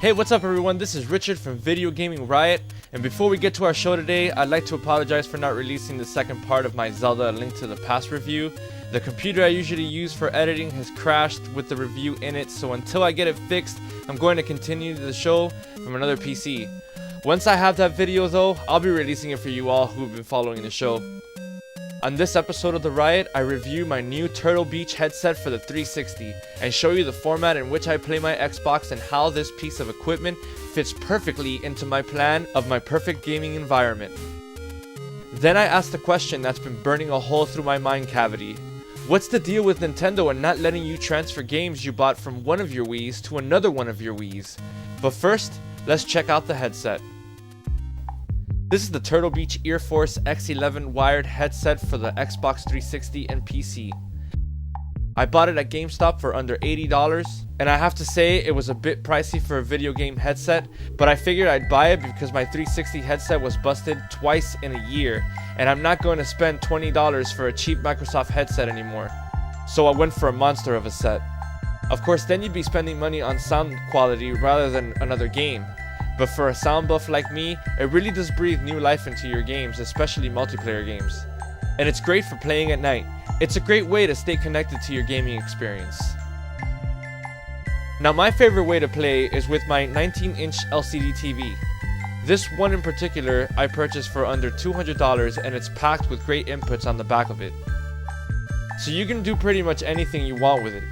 Hey, what's up everyone? This is Richard from Video Gaming Riot, and before we get to our show today, I'd like to apologize for not releasing the second part of my Zelda: A Link to the Past review. The computer I usually use for editing has crashed with the review in it, so until I get it fixed, I'm going to continue the show from another PC. Once I have that video though, I'll be releasing it for you all who've been following the show. On this episode of The Riot, I review my new Turtle Beach headset for the 360 and show you the format in which I play my Xbox and how this piece of equipment fits perfectly into my plan of my perfect gaming environment. Then I ask the question that's been burning a hole through my mind cavity. What's the deal with Nintendo and not letting you transfer games you bought from one of your Wiis to another one of your Wiis? But first, let's check out the headset. This is the Turtle Beach Earforce X11 wired headset for the Xbox 360 and PC. I bought it at GameStop for under $80, and I have to say it was a bit pricey for a video game headset, but I figured I'd buy it because my 360 headset was busted twice in a year, and I'm not going to spend $20 for a cheap Microsoft headset anymore. So I went for a monster of a set. Of course, then you'd be spending money on sound quality rather than another game. But for a sound buff like me, it really does breathe new life into your games, especially multiplayer games. And it's great for playing at night. It's a great way to stay connected to your gaming experience. Now my favorite way to play is with my 19-inch LCD TV. This one in particular I purchased for under $200 and it's packed with great inputs on the back of it. So you can do pretty much anything you want with it.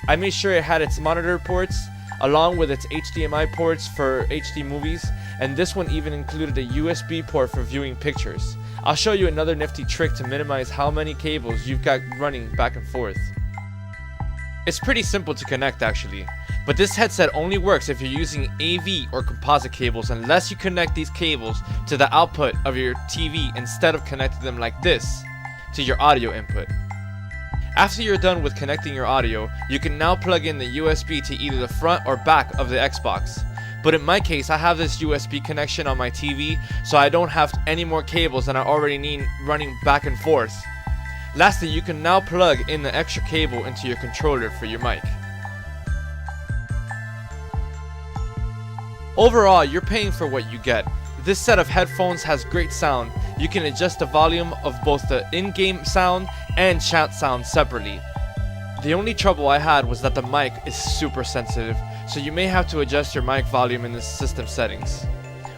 I made sure it had its monitor ports, along with its HDMI ports for HD movies, and this one even included a USB port for viewing pictures. I'll show you another nifty trick to minimize how many cables you've got running back and forth. It's pretty simple to connect actually, but this headset only works if you're using AV or composite cables unless you connect these cables to the output of your TV instead of connecting them like this to your audio input. After you're done with connecting your audio, you can now plug in the USB to either the front or back of the Xbox. But in my case, I have this USB connection on my TV, so I don't have any more cables than I already need running back and forth. Lastly, you can now plug in the extra cable into your controller for your mic. Overall, you're paying for what you get. This set of headphones has great sound. You can adjust the volume of both the in-game sound and chat sound separately. The only trouble I had was that the mic is super sensitive, so you may have to adjust your mic volume in the system settings.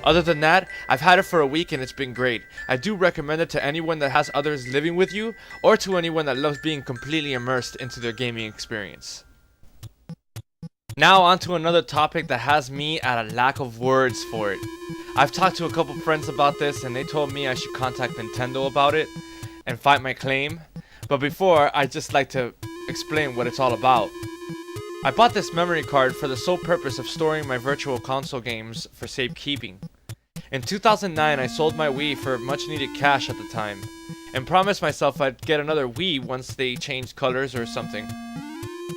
Other than that, I've had it for a week and it's been great. I do recommend it to anyone that has others living with you, or to anyone that loves being completely immersed into their gaming experience. Now on to another topic that has me at a lack of words for it. I've talked to a couple friends about this and they told me I should contact Nintendo about it and fight my claim. But before, I'd just like to explain what it's all about. I bought this memory card for the sole purpose of storing my virtual console games for safekeeping. In 2009, I sold my Wii for much needed cash at the time, and promised myself I'd get another Wii once they changed colors or something.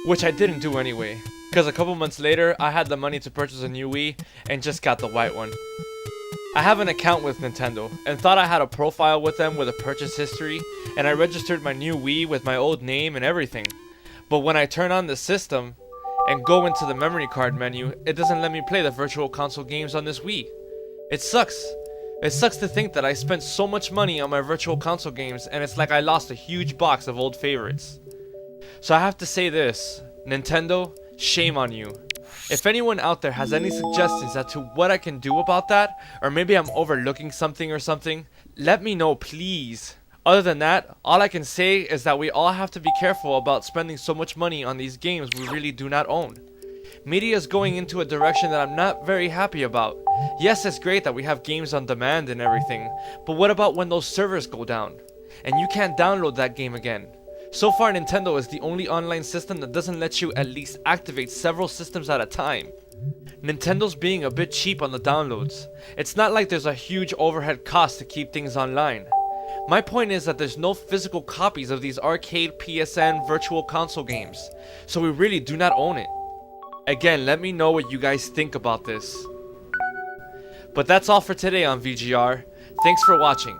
Which I didn't do anyway, because a couple months later, I had the money to purchase a new Wii and just got the white one. I have an account with Nintendo and thought I had a profile with them with a purchase history, and I registered my new Wii with my old name and everything. But when I turn on the system and go into the memory card menu, it doesn't let me play the virtual console games on this Wii. It sucks. It sucks to think that I spent so much money on my virtual console games and it's like I lost a huge box of old favorites. So I have to say this, Nintendo, shame on you. If anyone out there has any suggestions as to what I can do about that, or maybe I'm overlooking something or something, let me know please. Other than that, all I can say is that we all have to be careful about spending so much money on these games we really do not own. Media is going into a direction that I'm not very happy about. Yes, it's great that we have games on demand and everything, but what about when those servers go down and you can't download that game again? So far, Nintendo is the only online system that doesn't let you at least activate several systems at a time. Nintendo's being a bit cheap on the downloads. It's not like there's a huge overhead cost to keep things online. My point is that there's no physical copies of these arcade PSN virtual console games, so we really do not own it. Again, let me know what you guys think about this. But that's all for today on VGR. Thanks for watching.